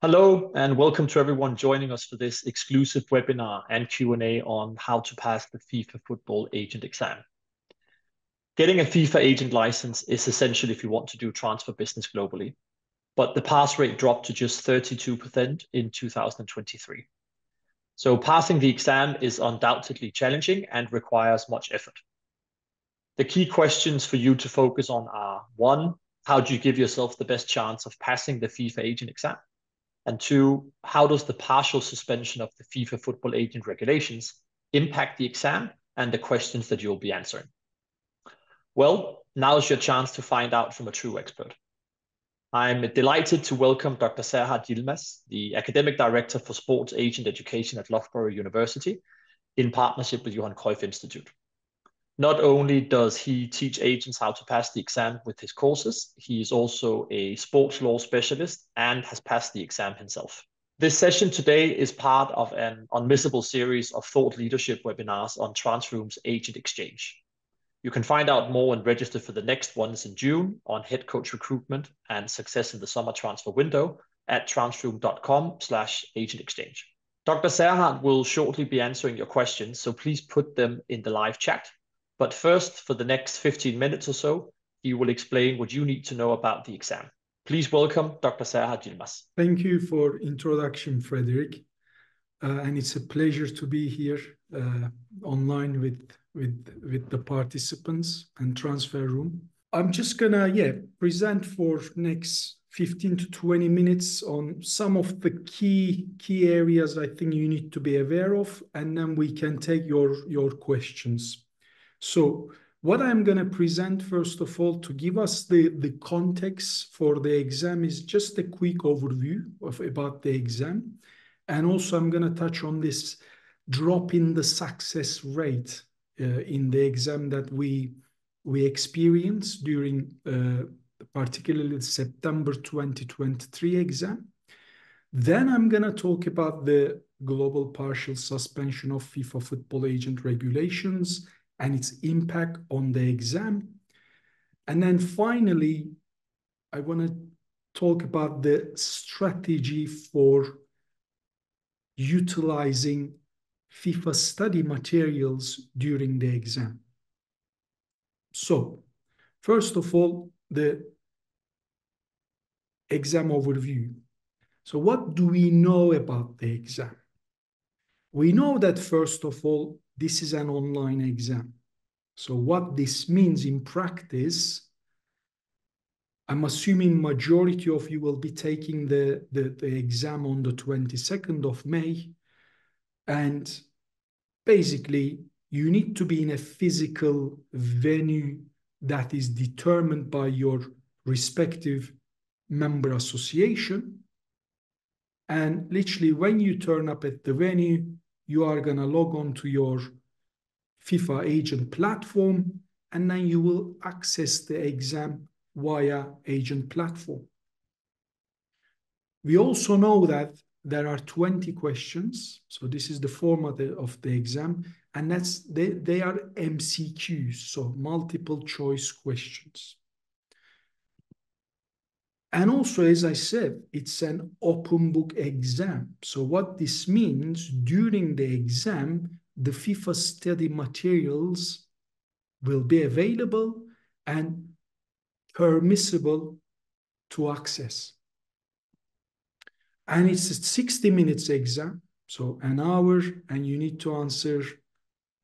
Hello, and welcome to everyone joining us for this exclusive webinar and Q&A on how to pass the FIFA Football Agent Exam. Getting a FIFA agent license is essential if you want to do transfer business globally, but the pass rate dropped to just 32% in 2023. So passing the exam is undoubtedly challenging and requires much effort. The key questions for you to focus on are: 1, how do you give yourself the best chance of passing the FIFA agent exam? And 2, how does the partial suspension of the FIFA Football Agent Regulations impact the exam and the questions that you'll be answering? Well, now's your chance to find out from a true expert. I'm delighted to welcome Dr. Serhat Yilmaz, the Academic Director for Sports Agent Education at Loughborough University, in partnership with Johan Cruyff Institute. Not only does he teach agents how to pass the exam with his courses, he is also a sports law specialist and has passed the exam himself. This session today is part of an unmissable series of thought leadership webinars on TransferRoom's Agent Exchange. You can find out more and register for the next ones in June on head coach recruitment and success in the summer transfer window at transferroom.com/agent exchange. Dr. Serhat will shortly be answering your questions, so please put them in the live chat. But first, for the next 15 minutes or so, he will explain what you need to know about the exam. Please welcome Dr. Serhat Yilmaz. Thank you for introduction, Frederik. And it's a pleasure to be here online with the participants and TransferRoom. I'm just gonna present for next 15 to 20 minutes on some of the key areas I think you need to be aware of, and then we can take your questions. So what I'm going to present, first of all, to give us the context for the exam, is just a quick overview about the exam. And also I'm going to touch on this drop in the success rate in the exam that we experienced during particularly the September 2023 exam. Then I'm going to talk about the global partial suspension of FIFA Football Agent Regulations and its impact on the exam. And then finally, I want to talk about the strategy for utilizing FIFA study materials during the exam. So, first of all, the exam overview. So what do we know about the exam? We know that, first of all, this is an online exam. So what this means in practice, I'm assuming majority of you will be taking the exam on the 22nd of May. And basically, you need to be in a physical venue that is determined by your respective member association. And literally, when you turn up at the venue, you are going to log on to your FIFA agent platform, and then you will access the exam via agent platform. We also know that there are 20 questions. So this is the format of the exam, and they are MCQs, so multiple choice questions. And also, as I said, it's an open book exam. So what this means, during the exam, the FIFA study materials will be available and permissible to access. And it's a 60 minutes exam, so an hour, and you need to answer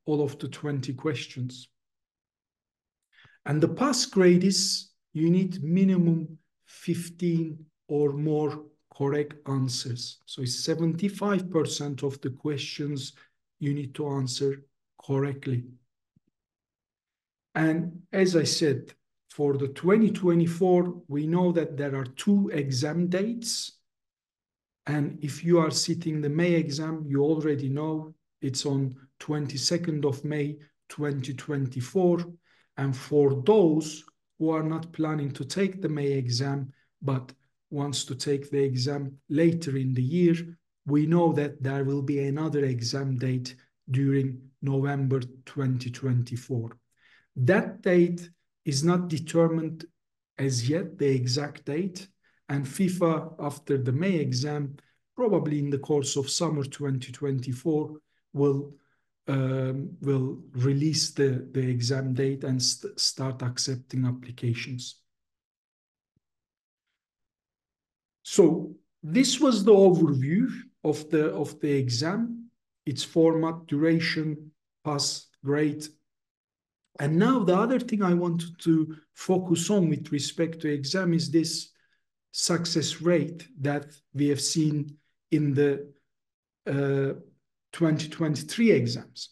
all of the 20 questions. And the pass grade is, you need minimum 15 or more correct answers. So it's 75% of the questions you need to answer correctly. And as I said, for the 2024, we know that there are 2 exam dates. And if you are sitting the May exam, you already know it's on 22nd of May, 2024. And for those who are not planning to take the May exam, but wants to take the exam later in the year, we know that there will be another exam date during November 2024. That date is not determined as yet, the exact date, and FIFA, after the May exam, probably in the course of summer 2024, will release the exam date and start accepting applications. So this was the overview of the exam, its format, duration, pass, grade. And now the other thing I wanted to focus on with respect to exam is this success rate that we have seen in the 2023 exams.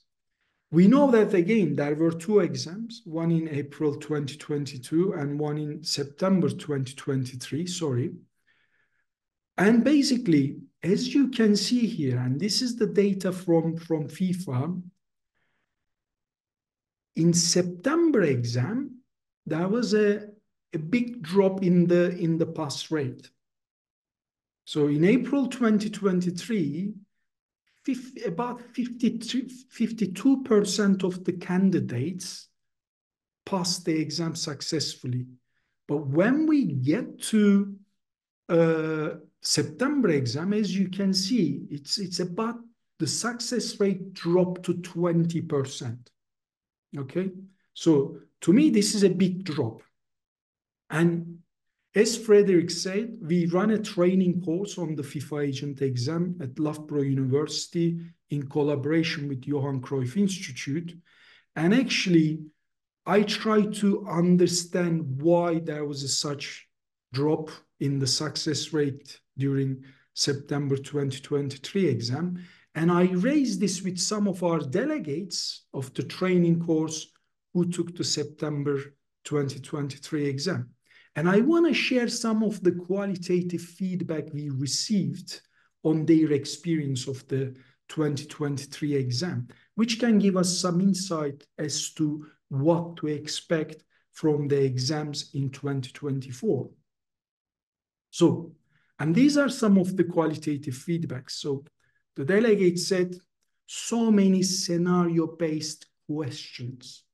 We know that, again, there were two exams, one in April 2022 and one in September 2023, sorry. And basically, as you can see here, and this is the data from FIFA, in September exam, there was a big drop in the pass rate. So in April 2023, about 52% of the candidates passed the exam successfully. But when we get to September exam, as you can see, it's about the success rate dropped to 20%. Okay, so to me, this is a big drop. And as Frederik said, we run a training course on the FIFA Agent Exam at Loughborough University in collaboration with Johan Cruyff Institute. And actually, I try to understand why there was such drop in the success rate during September 2023 exam. And I raised this with some of our delegates of the training course who took the September 2023 exam. And I want to share some of the qualitative feedback we received on their experience of the 2023 exam, which can give us some insight as to what to expect from the exams in 2024. So, and these are some of the qualitative feedbacks. So the delegate said, so many scenario-based questions.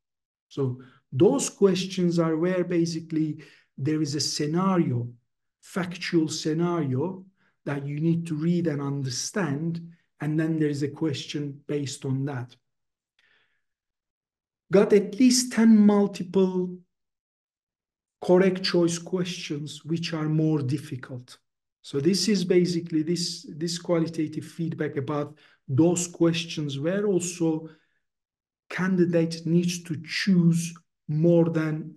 So those questions are where basically there is a scenario, factual scenario that you need to read and understand, and then there is a question based on that. Got at least 10 multiple correct choice questions which are more difficult. So this is basically this qualitative feedback about those questions where also candidate needs to choose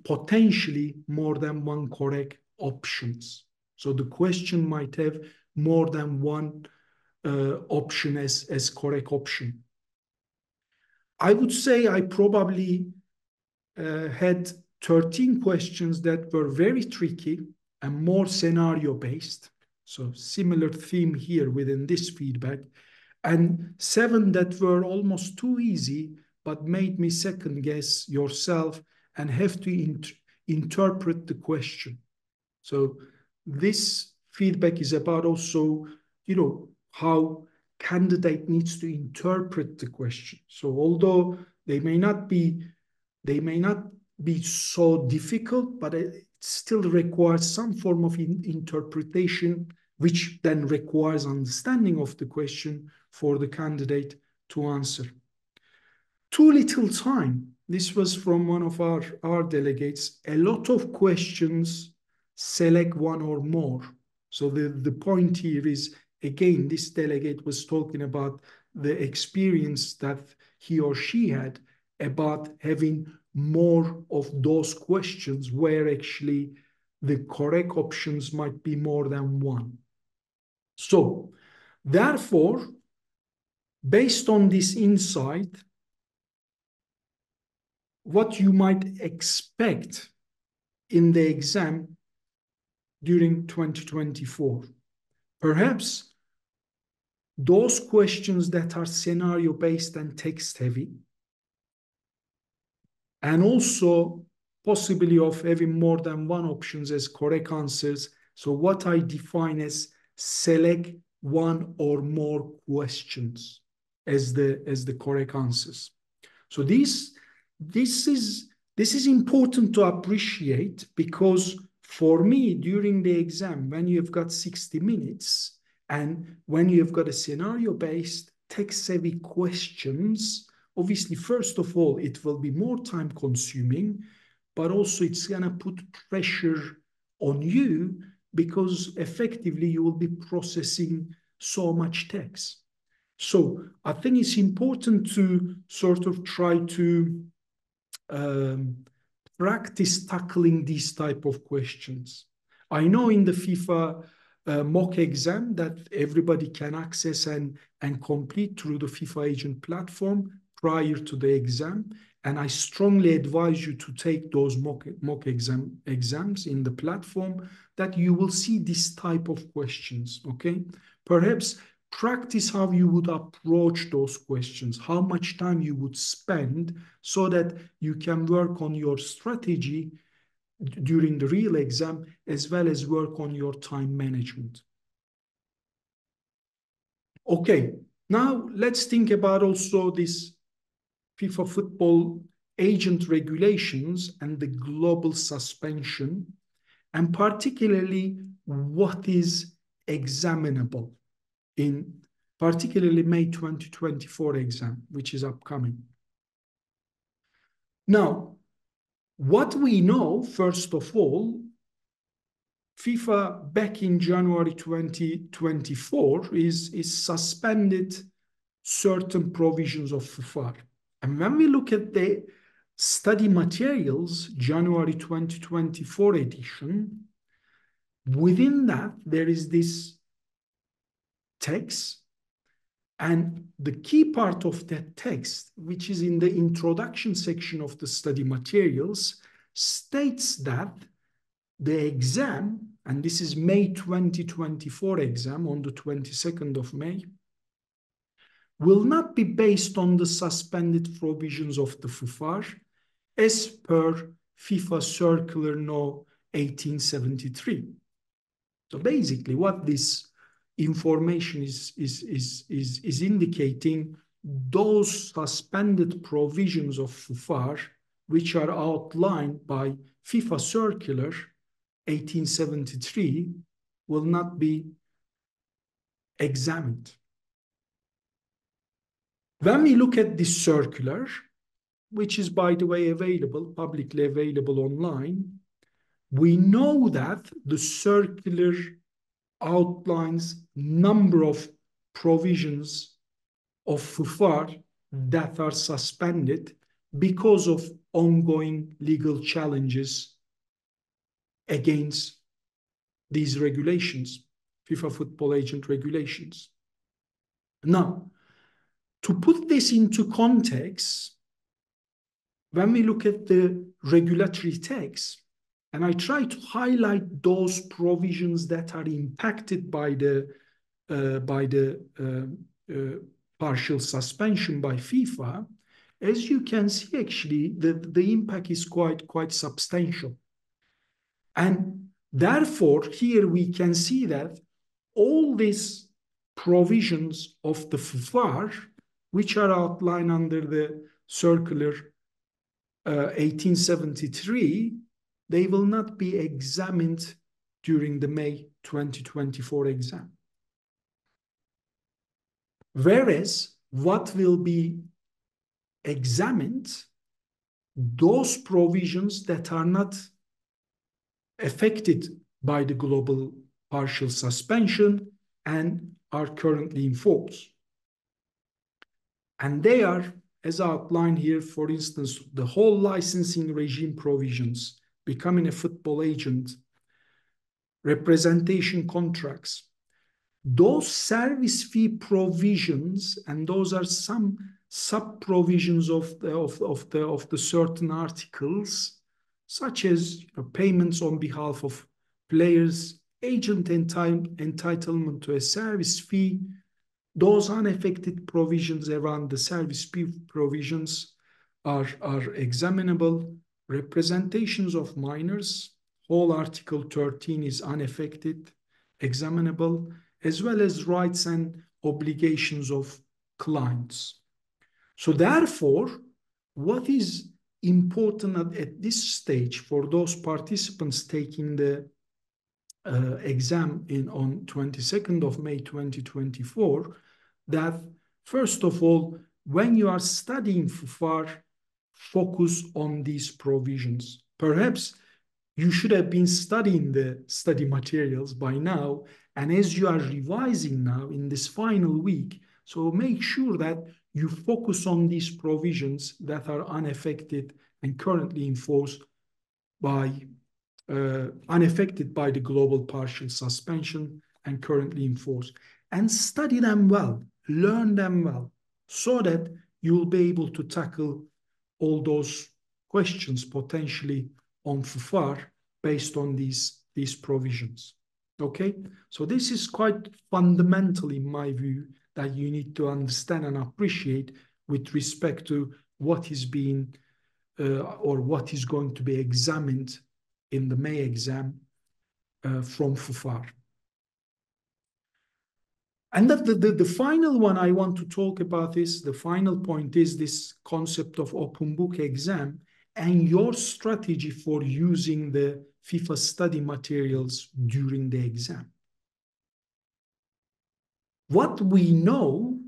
potentially more than one correct options. So the question might have more than one option as correct option. I would say I probably had 13 questions that were very tricky and more scenario-based. So similar theme here within this feedback. And 7 that were almost too easy, but made me second guess yourself and have to interpret the question. So this feedback is about also, how candidate needs to interpret the question. So although they may not be so difficult, but it still requires some form of interpretation, which then requires understanding of the question for the candidate to answer. Too little time. This was from one of our delegates. A lot of questions, select one or more. So the point here is, again, this delegate was talking about the experience that he or she had about having more of those questions where actually the correct options might be more than one. So, therefore, based on this insight, what you might expect in the exam during 2024. Perhaps those questions that are scenario-based and text-heavy, and also possibly of having more than one options as correct answers. So what I define as select one or more questions as the correct answers. So this is important to appreciate, because for me, during the exam, when you've got 60 minutes and when you've got a scenario-based, tech-savvy questions, obviously, first of all, it will be more time-consuming, but also it's going to put pressure on you because effectively you will be processing so much text. So I think it's important to sort of try to practice tackling these type of questions. I know in the FIFA mock exam that everybody can access and complete through the FIFA Agent platform prior to the exam. And I strongly advise you to take those mock exams in the platform that you will see this type of questions, okay? Perhaps practice how you would approach those questions, how much time you would spend so that you can work on your strategy during the real exam as well as work on your time management. Okay, now let's think about also this FIFA Football Agent Regulations and the global suspension, and particularly what is examinable in particularly May 2024 exam, which is upcoming. Now, what we know, first of all, FIFA back in January 2024 is suspended certain provisions of FFAR. And when we look at the study materials, January 2024 edition, within that, there is this text. And the key part of that text, which is in the introduction section of the study materials, states that the exam, and this is May 2024 exam on the 22nd of May, will not be based on the suspended provisions of the FFAR as per FIFA Circular No. 1873. So basically what this information is indicating, those suspended provisions of FFAR which are outlined by FIFA Circular 1873 will not be examined. When we look at this circular, which is, by the way, available, publicly available online, we know that the circular outlines number of provisions of FFAR that are suspended because of ongoing legal challenges against these regulations, FIFA Football Agent Regulations. Now, to put this into context, when we look at the regulatory text, and I try to highlight those provisions that are impacted by the partial suspension by FIFA, as you can see, actually, the impact is quite substantial. And therefore, here we can see that all these provisions of the FFAR, which are outlined under the Circular 1873, they will not be examined during the May 2024 exam. Whereas what will be examined, those provisions that are not affected by the global partial suspension and are currently in force. And they are, as outlined here, for instance, the whole licensing regime provisions, becoming a football agent, representation contracts, those service fee provisions, and those are some sub-provisions of the certain articles, such as payments on behalf of players, agent entitlement to a service fee, those unaffected provisions around the service fee provisions are examinable. Representations of minors, whole Article 13 is unaffected, examinable, as well as rights and obligations of clients. So therefore, what is important at this stage for those participants taking the exam on 22nd of May 2024, that first of all, when you are studying FFAR, focus on these provisions. Perhaps you should have been studying the study materials by now, and as you are revising now in this final week, so make sure that you focus on these provisions that are unaffected and currently enforced by unaffected by the global partial suspension and currently enforced, and study them well, learn them well, so that you'll be able to tackle all those questions potentially on FFAR based on these provisions. Okay, so this is quite fundamental in my view that you need to understand and appreciate with respect to what is being or what is going to be examined in the May exam from FFAR. And the final one I want to talk about is, the final point is this concept of open book exam and your strategy for using the FIFA study materials during the exam. What we know,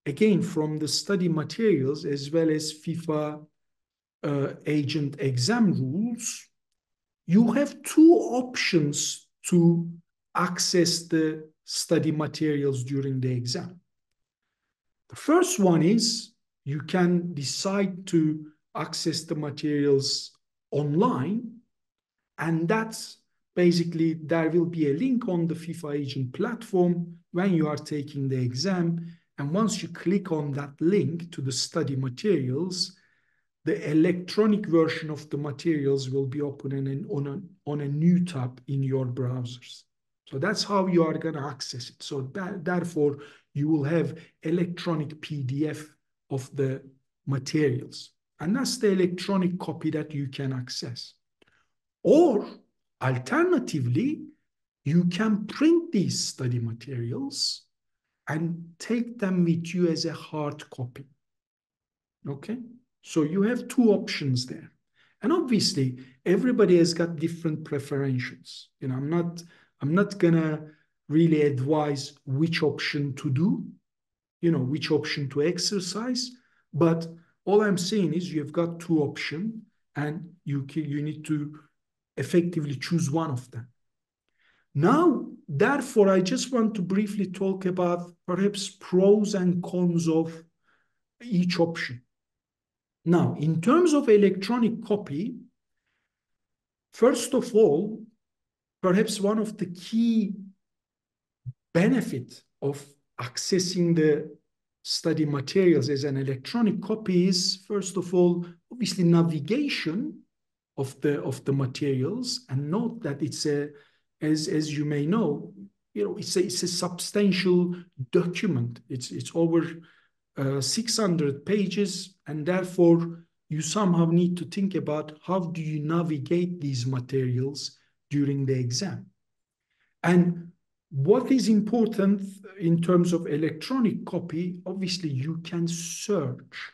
again, from the study materials as well as FIFA Agent Exam rules, you have two options to access the study materials during the exam. The first one is you can decide to access the materials online, and that's basically there will be a link on the FIFA Agent platform when you are taking the exam, and once you click on that link to the study materials, the electronic version of the materials will be open on a new tab in your browsers. So that's how you are going to access it. So therefore, you will have electronic PDF of the materials. And that's the electronic copy that you can access. Or alternatively, you can print these study materials and take them with you as a hard copy. Okay? So you have two options there. And obviously, everybody has got different preferences. You know, I'm not gonna really advise which option to do, you know, which option to exercise. But all I'm saying is you've got two options and you need to effectively choose one of them. Now, therefore, I just want to briefly talk about perhaps pros and cons of each option. Now, in terms of electronic copy, first of all, perhaps one of the key benefits of accessing the study materials as an electronic copy is, first of all, obviously navigation of the materials. And note that it's as you may know, you know, it's a substantial document. It's over 600 pages, and therefore you somehow need to think about how do you navigate these materials during the exam. And what is important in terms of electronic copy, obviously you can search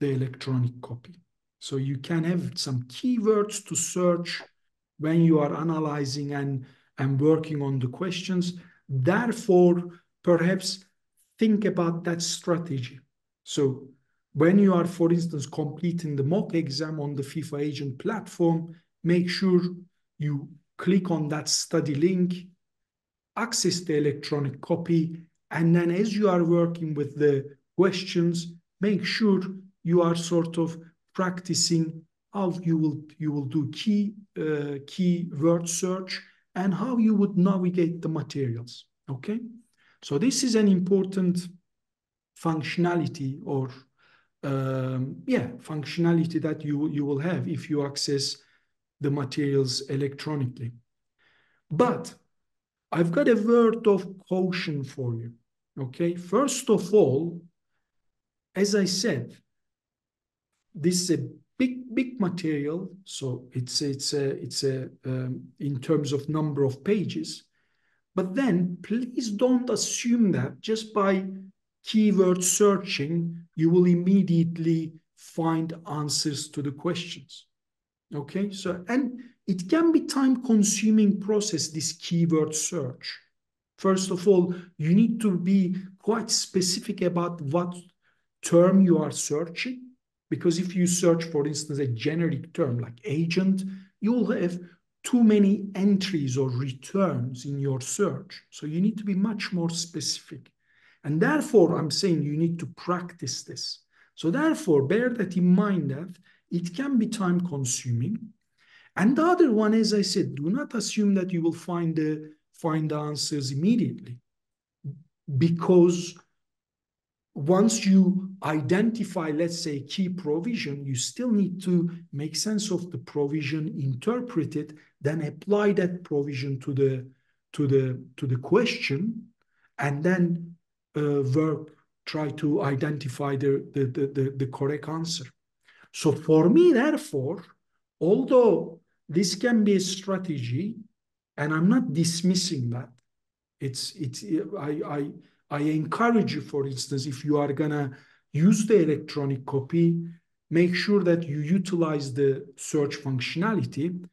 the electronic copy. So you can have some keywords to search when you are analyzing and working on the questions. Therefore, perhaps think about that strategy. So when you are, for instance, completing the mock exam on the FIFA Agent platform, make sure you click on that study link, access the electronic copy, and then as you are working with the questions, make sure you are sort of practicing how you will do keyword search and how you would navigate the materials. Okay, so this is an important functionality or functionality that you will have if you access the materials electronically. But I've got a word of caution for you. Okay, first of all, as I said, this is a big material, so it's in terms of number of pages. But then please don't assume that just by keyword searching you will immediately find answers to the questions. Okay, so, and it can be time-consuming process, this keyword search. First of all, you need to be quite specific about what term you are searching, because if you search, for instance, a generic term like agent, you'll have too many entries or returns in your search. So you need to be much more specific. And therefore, I'm saying you need to practice this. So therefore, bear that in mind that it can be time-consuming. And the other one, as I said, do not assume that you will find the answers immediately, because once you identify, let's say, key provision, you still need to make sense of the provision, interpret it, then apply that provision to the question, and then try to identify the correct answer. So for me, therefore, although this can be a strategy, and I'm not dismissing that, I encourage you, for instance, if you are gonna use the electronic copy, make sure that you utilize the search functionality.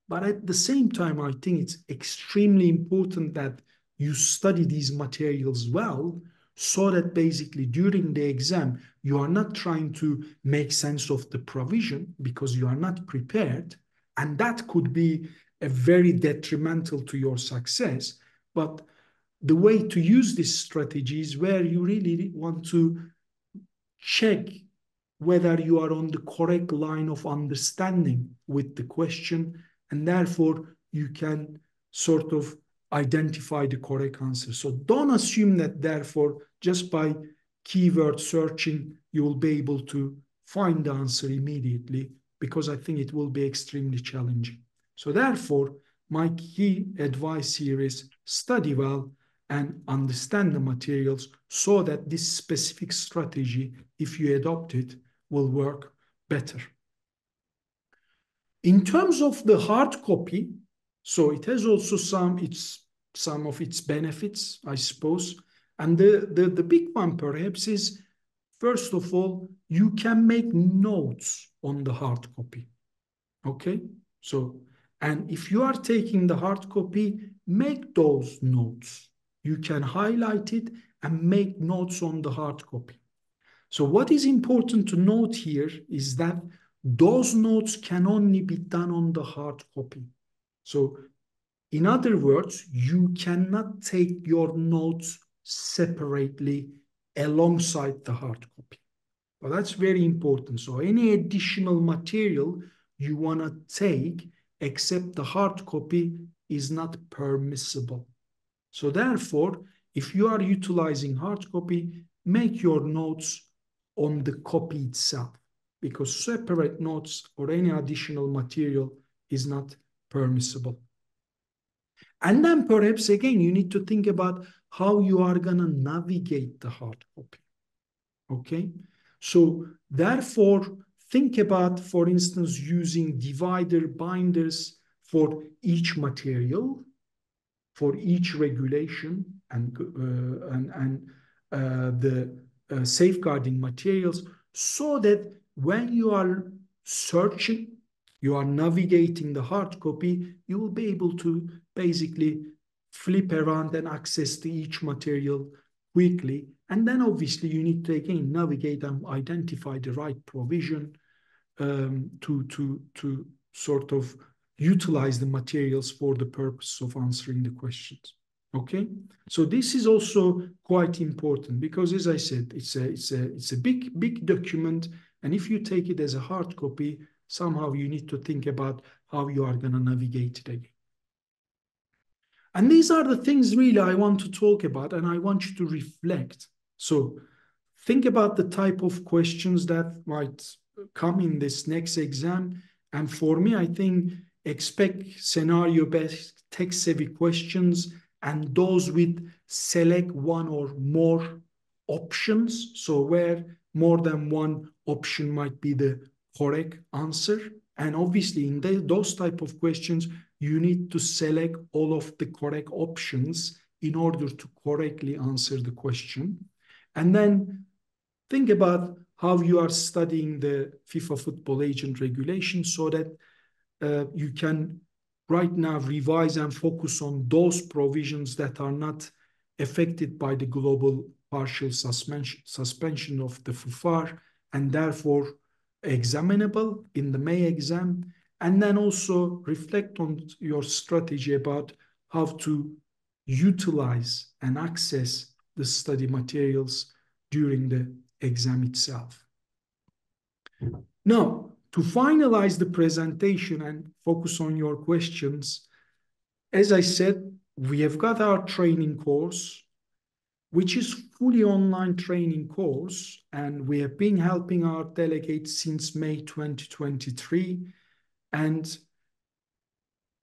But at the same time, I think it's extremely important that you study these materials well, so that basically during the exam, you are not trying to make sense of the provision because you are not prepared. And that could be a very detrimental to your success. But the way to use this strategy is where you really want to check whether you are on the correct line of understanding with the question, and therefore you can sort of identify the correct answer. So don't assume that therefore just by keyword searching you will be able to find the answer immediately, because I think it will be extremely challenging. So therefore, my key advice here is study well and understand the materials, so that this specific strategy, if you adopt it, will work better. In terms of the hard copy, so it has also some of its benefits, I suppose. And the big one perhaps is, first of all, you can make notes on the hard copy. Okay? So, and if you are taking the hard copy, make those notes. You can highlight it and make notes on the hard copy. So what is important to note here is that those notes can only be done on the hard copy. So in other words, you cannot take your notes separately alongside the hard copy. Well, that's very important. So any additional material you want to take except the hard copy is not permissible. So therefore, if you are utilizing hard copy, make your notes on the copy itself, because separate notes or any additional material is not permissible. And then perhaps again, you need to think about how you are going to navigate the hard copy. Okay? So therefore, think about, for instance, using divider binders for each material, for each regulation, and the safeguarding materials, so that when you are searching, you are navigating the hard copy, you will be able to basically flip around and access to each material quickly. And then obviously you need to again navigate and identify the right provision to sort of utilize the materials for the purpose of answering the questions. Okay, so this is also quite important, because as I said, it's a big document, and if you take it as a hard copy, somehow you need to think about how you are going to navigate it again. And these are the things really I want to talk about, and I want you to reflect. So think about the type of questions that might come in this next exam. And for me, I think expect scenario-based tech-savvy questions, and those with select one or more options. So where more than one option might be the correct answer. And obviously in those type of questions, you need to select all of the correct options in order to correctly answer the question. And then think about how you are studying the FIFA Football Agent Regulations so that you can right now revise and focus on those provisions that are not affected by the global partial suspension of the FFAR and therefore examinable in the May exam, and then also reflect on your strategy about how to utilize and access the study materials during the exam itself. Now, to finalize the presentation and focus on your questions, as I said, we have got our training course, which is fully online training course, and we have been helping our delegates since May 2023. And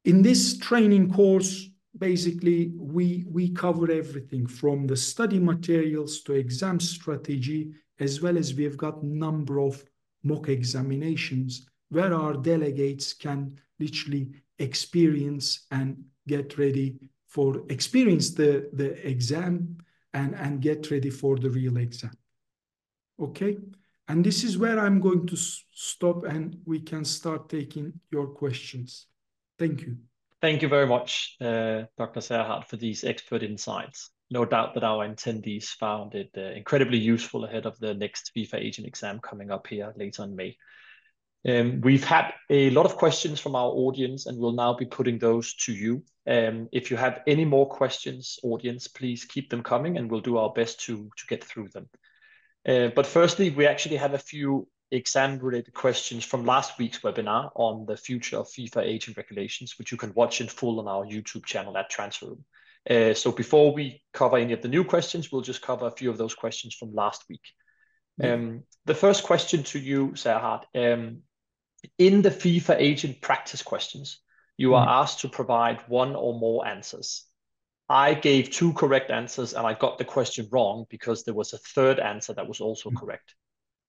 in this training course, basically, we cover everything from the study materials to exam strategy, as well as we have got a number of mock examinations where our delegates can literally experience and get ready for, experience the exam and get ready for the real exam. Okay? And this is where I'm going to stop and we can start taking your questions. Thank you. Thank you very much, Dr. Serhat, for these expert insights. No doubt that our attendees found it incredibly useful ahead of the next FIFA Agent exam coming up here later in May. We've had a lot of questions from our audience and we'll now be putting those to you. If you have any more questions, audience, please keep them coming and we'll do our best to get through them. But firstly, we actually have a few exam-related questions from last week's webinar on the future of FIFA Agent Regulations, which you can watch in full on our YouTube channel at TransferRoom. So before we cover any of the new questions, we'll just cover a few of those questions from last week. The first question to you, Serhat, in the FIFA Agent practice questions, you are asked to provide one or more answers. I gave 2 correct answers and I got the question wrong because there was a third answer that was also correct.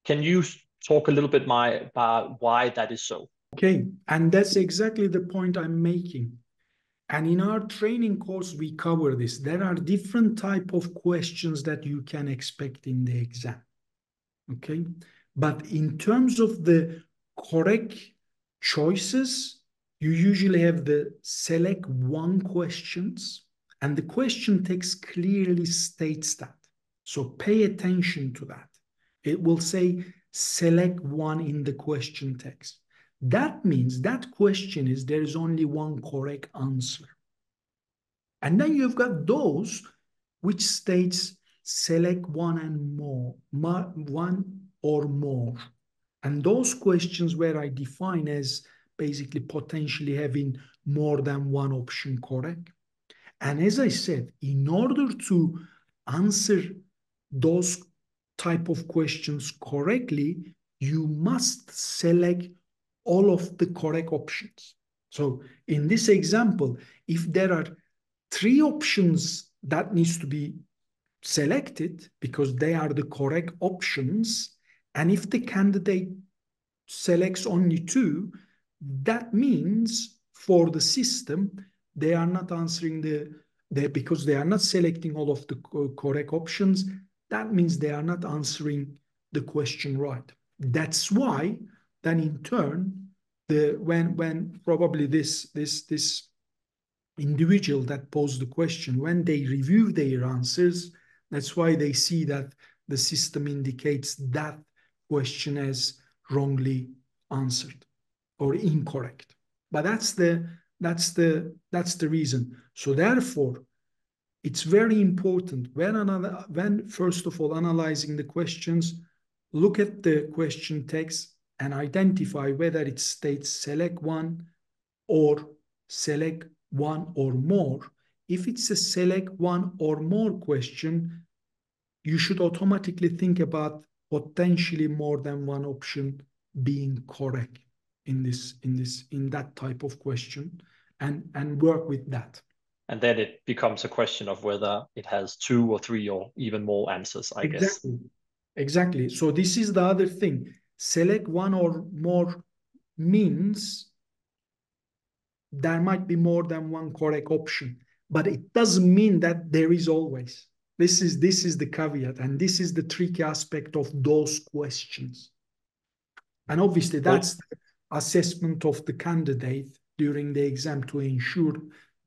Can you talk a little bit about why that is so? Okay, and that's exactly the point I'm making. And in our training course, we cover this. There are different types of questions that you can expect in the exam. Okay, but in terms of the correct choices, you usually have the select one questions, and the question text clearly states that. So pay attention to that. It will say select one in the question text. That means that question is there is only one correct answer. And then you've got those which states select one and more, one or more. And those questions where I define as basically potentially having more than one option correct. And as I said, in order to answer those type of questions correctly, you must select all of the correct options. So in this example, if there are 3 options that needs to be selected because they are the correct options, and if the candidate selects only 2, that means for the system, they are not answering because they are not selecting all of the correct options. That means they are not answering the question right. That's why then in turn, when probably this individual that posed the question, when they review their answers, that's why they see that the system indicates that question as wrongly answered or incorrect. But that's the reason. So therefore, it's very important when first of all analyzing the questions, look at the question text and identify whether it states select one or select one or more. If it's a select one or more question, you should automatically think about potentially more than one option being correct in that type of question and work with that. And then it becomes a question of whether it has 2 or 3 or even more answers, I guess. Exactly. So this is the other thing. Select one or more means there might be more than one correct option, but it doesn't mean that there is always. This is the caveat, and this is the tricky aspect of those questions. And obviously, that's the assessment of the candidate during the exam to ensure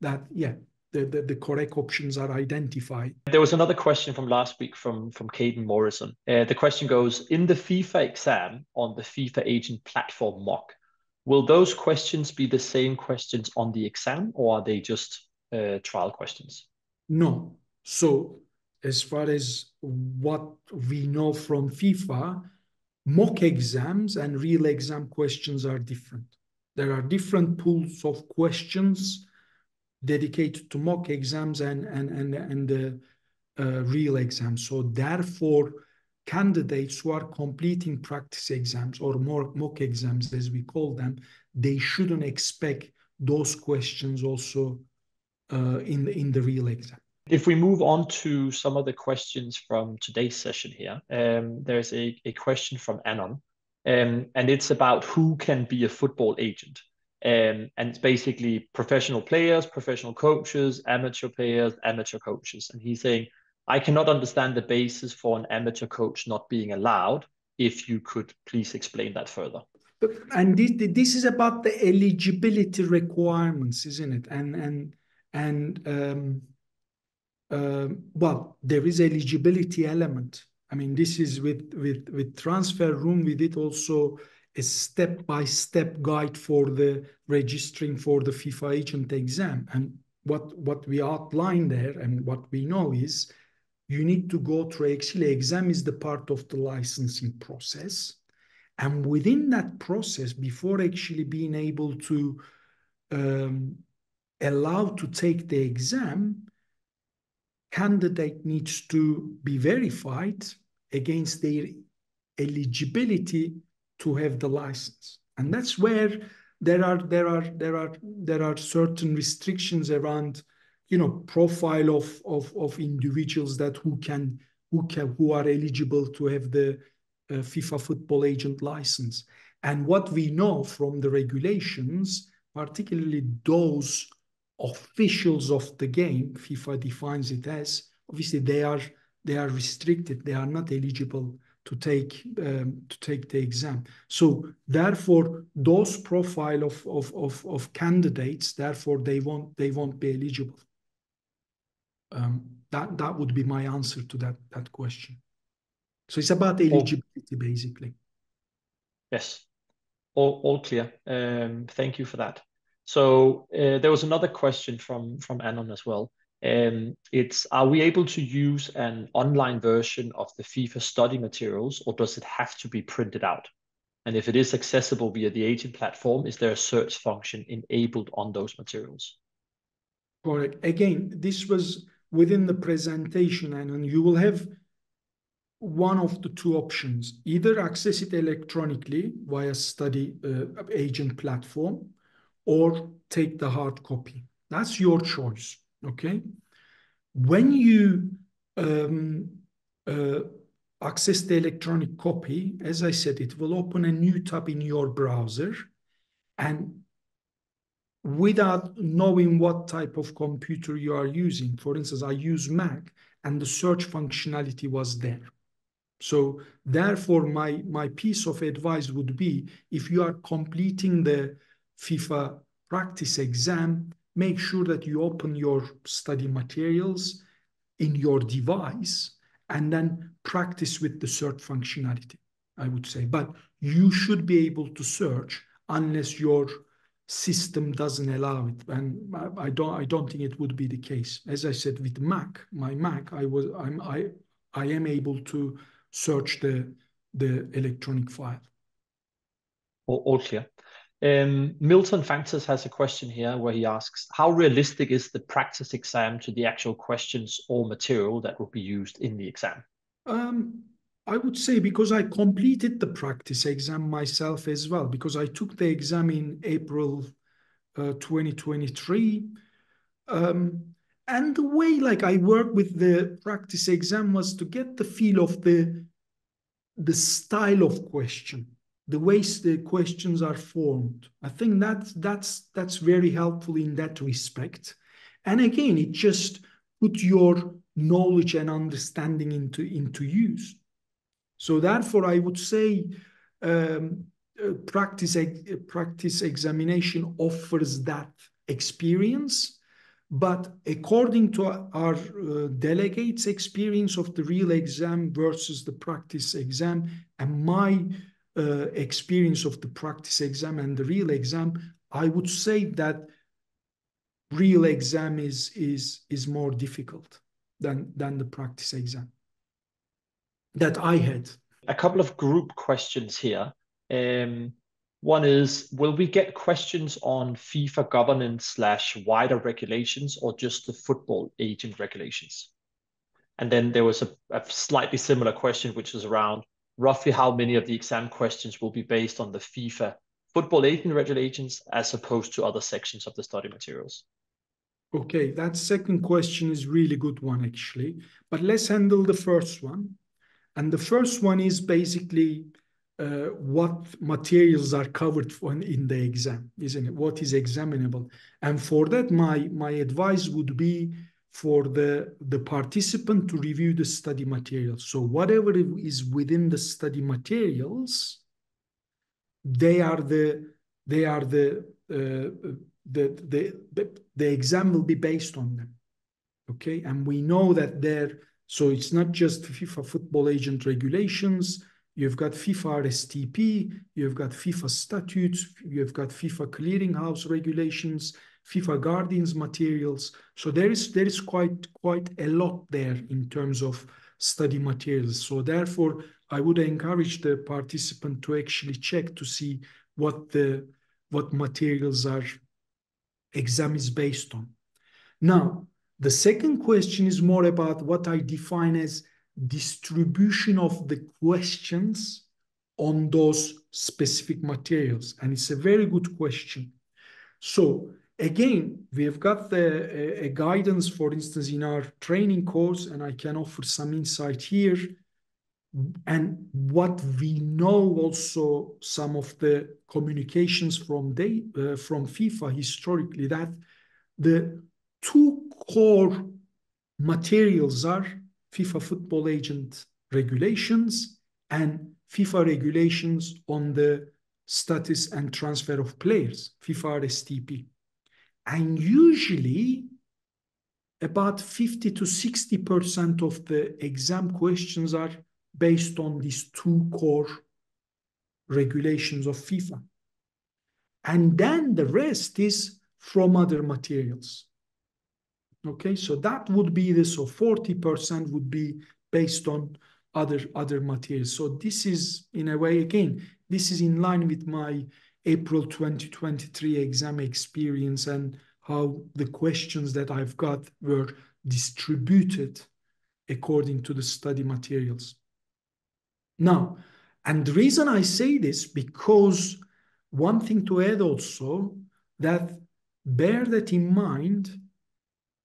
that, yeah, the correct options are identified. There was another question from last week from Caden Morrison. The question goes, in the FIFA exam on the FIFA Agent platform mock, will those questions be the same questions on the exam, or are they just trial questions? No. So as far as what we know from FIFA, mock exams and real exam questions are different. There are different pools of questions dedicated to mock exams and the real exams. So therefore, candidates who are completing practice exams or more mock exams, as we call them, they shouldn't expect those questions also in the real exam. If we move on to some of the questions from today's session here, there's a question from Anon, and it's about who can be a football agent. And it's basically professional players, professional coaches, amateur players, amateur coaches. And he's saying, I cannot understand the basis for an amateur coach not being allowed. If you could please explain that further. And this is about the eligibility requirements, isn't it? Well, there is eligibility element. I mean, this is with TransferRoom, we did also a step-by-step guide for the registering for the FIFA agent exam. And what we outline there and what we know is you need to go through, actually, exam is the part of the licensing process. And within that process, before actually being able to allow to take the exam, candidate needs to be verified against their eligibility to have the license. And that's where there are certain restrictions around, profile of individuals that who are eligible to have the FIFA Football Agent license. And what we know from the regulations, particularly those officials of the game, FIFA defines it as, obviously they are restricted. They are not eligible to take the exam. So therefore, those profile of candidates, therefore they won't be eligible. That would be my answer to that question. So it's about eligibility, basically. Yes, all clear. Thank you for that. So there was another question from Anon as well. It's, are we able to use an online version of the FIFA study materials, or does it have to be printed out? And if it is accessible via the agent platform, is there a search function enabled on those materials? Correct. Again, this was within the presentation, and you will have one of the two options: either access it electronically via study agent platform, or take the hard copy. That's your choice, okay? When you access the electronic copy, as I said, it will open a new tab in your browser, and without knowing what type of computer you are using, for instance, I use Mac, and the search functionality was there. So therefore, my piece of advice would be, if you are completing the FIFA practice exam, make sure that you open your study materials in your device and then practice with the search functionality, I would say. But you should be able to search unless your system doesn't allow it. And I don't think it would be the case. As I said, with Mac, my Mac, I am able to search the electronic file. All clear. Milton Fantas has a question here where he asks, how realistic is the practice exam to the actual questions or material that will be used in the exam? I would say, because I completed the practice exam myself as well, because I took the exam in April 2023. And the way I worked with the practice exam was to get the feel of the style of question, the ways the questions are formed. I think that's very helpful in that respect. And again, it just put your knowledge and understanding into use. So therefore, I would say practice examination offers that experience. But according to our delegates' experience of the real exam versus the practice exam, and my experience of the practice exam and the real exam, I would say that real exam is more difficult than the practice exam that I had. A couple of group questions here. One is, will we get questions on FIFA governance / wider regulations or just the football agent regulations? And then there was a slightly similar question, which is around roughly how many of the exam questions will be based on the FIFA Football Agent Regulations as opposed to other sections of the study materials. Okay, that second question is really good one, actually. But let's handle the first one. And the first one is basically what materials are covered in the exam, isn't it? What is examinable? And for that, my advice would be for the participant to review the study materials. So whatever is within the study materials, the exam will be based on them. Okay, and we know that so it's not just FIFA Football Agent Regulations. You've got FIFA RSTP, you've got FIFA statutes, you've got FIFA Clearinghouse Regulations, FIFA Guardians materials. So there is quite a lot there in terms of study materials. So therefore, I would encourage the participant to actually check to see what materials exam is based on. Now, the second question is more about what I define as distribution of the questions on those specific materials. And it's a very good question. So again, we have got a guidance, for instance, in our training course, and I can offer some insight here. And what we know also, some of the communications from FIFA historically, that the two core materials are FIFA Football Agent Regulations and FIFA regulations on the status and transfer of players, FIFA RSTP. And usually about 50 to 60% of the exam questions are based on these two core regulations of FIFA. And then the rest is from other materials. Okay, so that would be so 40% would be based on other materials. So this is, in a way, again, this is in line with my April 2023 exam experience and how the questions that I've got were distributed according to the study materials. Now, and the reason I say this, because one thing to add also, that bear that in mind,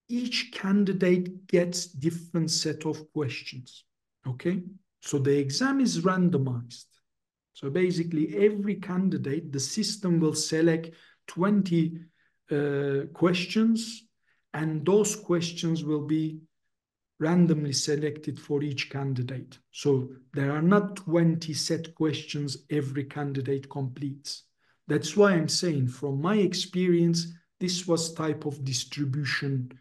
each candidate gets different set of questions, okay? So the exam is randomized. So basically every candidate, the system will select 20 questions, and those questions will be randomly selected for each candidate. So there are not 20 set questions every candidate completes. That's why I'm saying, from my experience, this was type of distribution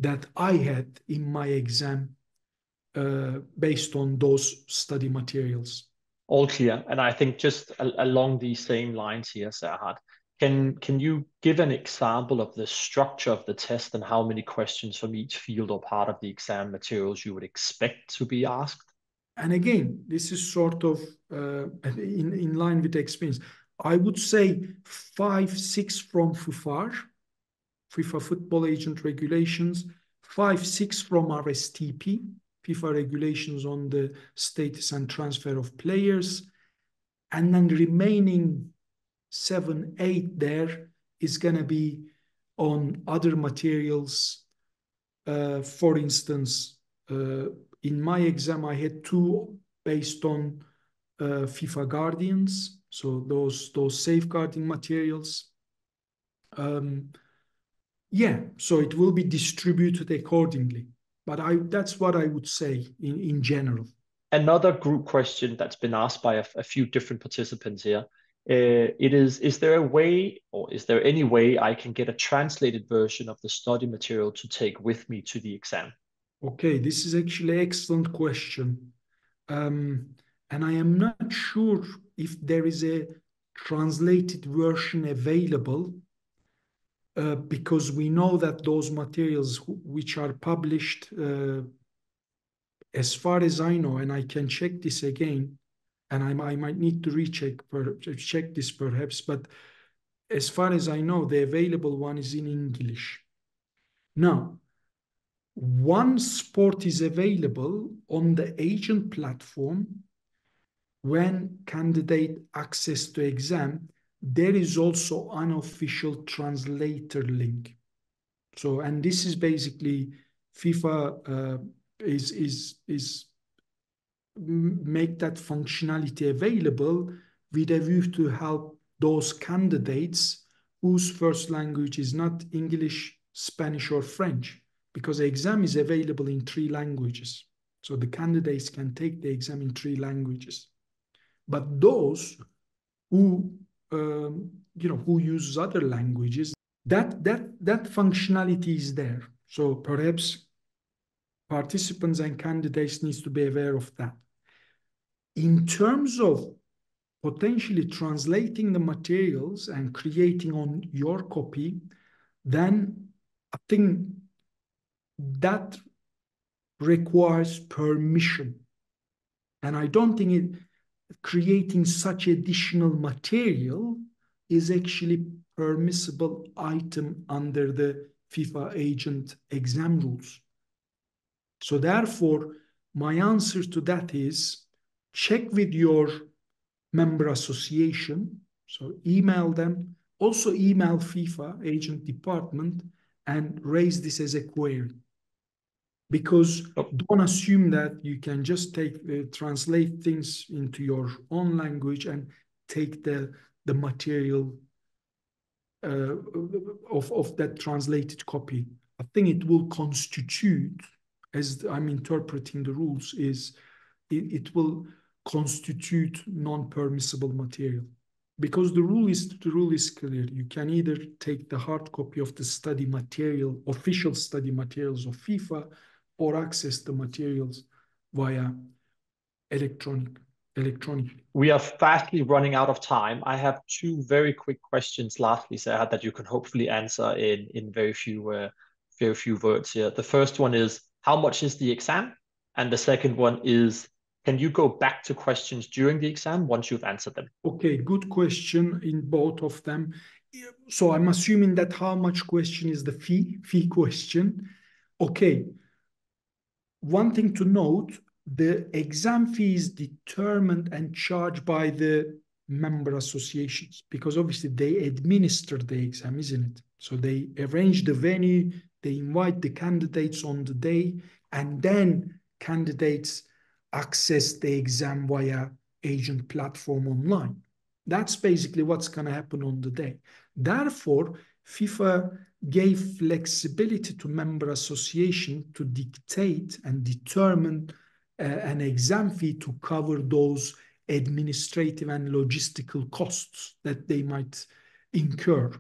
that I had in my exam based on those study materials. All clear. And I think just along these same lines here, Serhat, can you give an example of the structure of the test and how many questions from each field or part of the exam materials you would expect to be asked? And again, this is sort of in line with the experience. I would say 5, 6 from FFAR, FIFA Football Agent Regulations, 5, 6 from RSTP, FIFA regulations on the status and transfer of players, and then the remaining 7, 8 there is going to be on other materials. For instance, in my exam, I had 2 based on FIFA Guardians, so those safeguarding materials. Yeah, so it will be distributed accordingly. But that's what I would say in general. Another group question that's been asked by a few different participants here. Is there a way, or is there any way I can get a translated version of the study material to take with me to the exam? Okay, this is actually an excellent question. And I am not sure if there is a translated version available, because we know that those materials which are published, as far as I know, and I can check this again, and I might need to check this perhaps, but as far as I know, the available one is in English. Now, one sport is available on the agent platform. When candidate access to exam, there is also unofficial translator link. So, and this is basically FIFA is make that functionality available with a view to help those candidates whose first language is not English, Spanish, or French, because the exam is available in 3 languages. So the candidates can take the exam in 3 languages. But those who who use other languages, that functionality is there. So perhaps participants and candidates needs to be aware of that. In terms of potentially translating the materials and creating on your copy, then I think that requires permission. And I don't think creating such additional material is actually permissible item under the FIFA Agent Exam rules. So therefore, my answer to that is check with your member association. So email them, also email FIFA Agent Department and raise this as a query. Because don't assume that you can just translate things into your own language and take the material of that translated copy. I think it will constitute, as I'm interpreting the rules, is it will constitute non-permissible material. Because the rule is clear. You can either take the hard copy of the study material, official study materials of FIFA, or access the materials via electronically. We are fastly running out of time. I have 2 very quick questions lastly, Serhat, that you can hopefully answer in very few words here. The first one is, how much is the exam? And the second one is, can you go back to questions during the exam once you've answered them? Okay, good question in both of them. So I'm assuming that how much question is the fee question. Okay. One thing to note, the exam fee is determined and charged by the member associations, because obviously they administer the exam, isn't it? So they arrange the venue, they invite the candidates on the day, and then candidates access the exam via agent platform online. That's basically what's going to happen on the day. Therefore, FIFA gave flexibility to member association to dictate and determine an exam fee to cover those administrative and logistical costs that they might incur.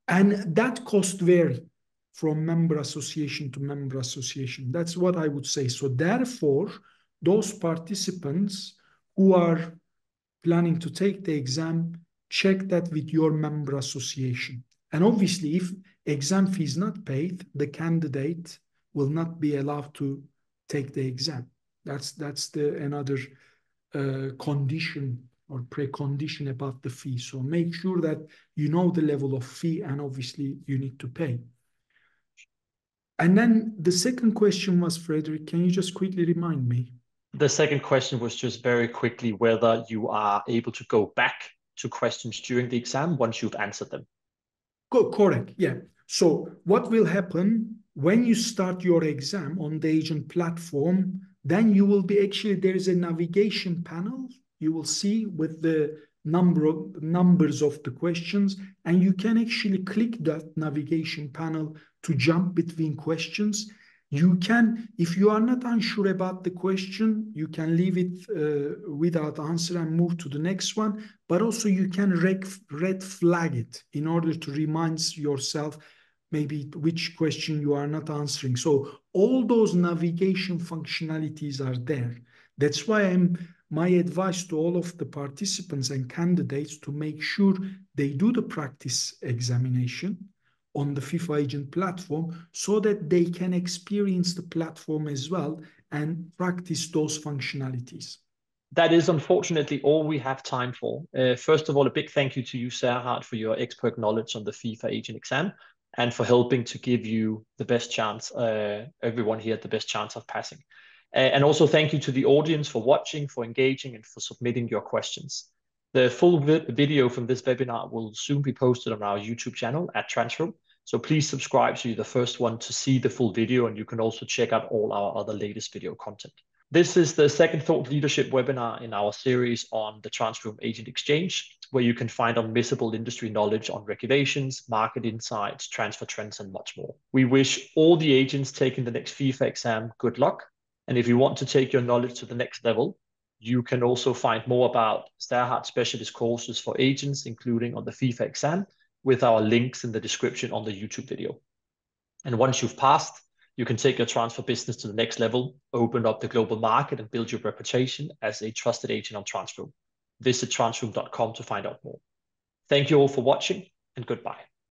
And that cost vary from member association to member association. That's what I would say. So therefore, those participants who are planning to take the exam, check that with your member association. And obviously, if exam fee is not paid, the candidate will not be allowed to take the exam. That's another condition or precondition about the fee. So make sure that you know the level of fee, and obviously you need to pay. And then the second question was, Frederik, can you just quickly remind me? The second question was just very quickly whether you are able to go back to questions during the exam once you've answered them. Correct, yeah. So what will happen when you start your exam on the agent platform, then you will be there is a navigation panel you will see with the numbers of the questions, and you can actually click that navigation panel to jump between questions. You can, if you are not unsure about the question, you can leave it without answer and move to the next one. But also you can red flag it in order to remind yourself maybe which question you are not answering. So all those navigation functionalities are there. That's why my advice to all of the participants and candidates to make sure they do the practice examination on the FIFA Agent platform so that they can experience the platform as well and practice those functionalities. That is unfortunately all we have time for. First of all, a big thank you to you, Serhat, for your expert knowledge on the FIFA Agent exam and for helping to give you the best chance, everyone here, the best chance of passing. And also thank you to the audience for watching, for engaging, and for submitting your questions. The full video from this webinar will soon be posted on our YouTube channel at TransferRoom. So please subscribe so you're the first one to see the full video, and you can also check out all our other latest video content. This is the second thought leadership webinar in our series on the TransferRoom Agent Exchange, where you can find unmissable industry knowledge on regulations, market insights, transfer trends, and much more. We wish all the agents taking the next FIFA exam good luck. And if you want to take your knowledge to the next level, you can also find more about Serhat specialist courses for agents, including on the FIFA exam, with our links in the description on the YouTube video. And once you've passed, you can take your transfer business to the next level, open up the global market, and build your reputation as a trusted agent on TransferRoom. Visit transferroom.com to find out more. Thank you all for watching, and goodbye.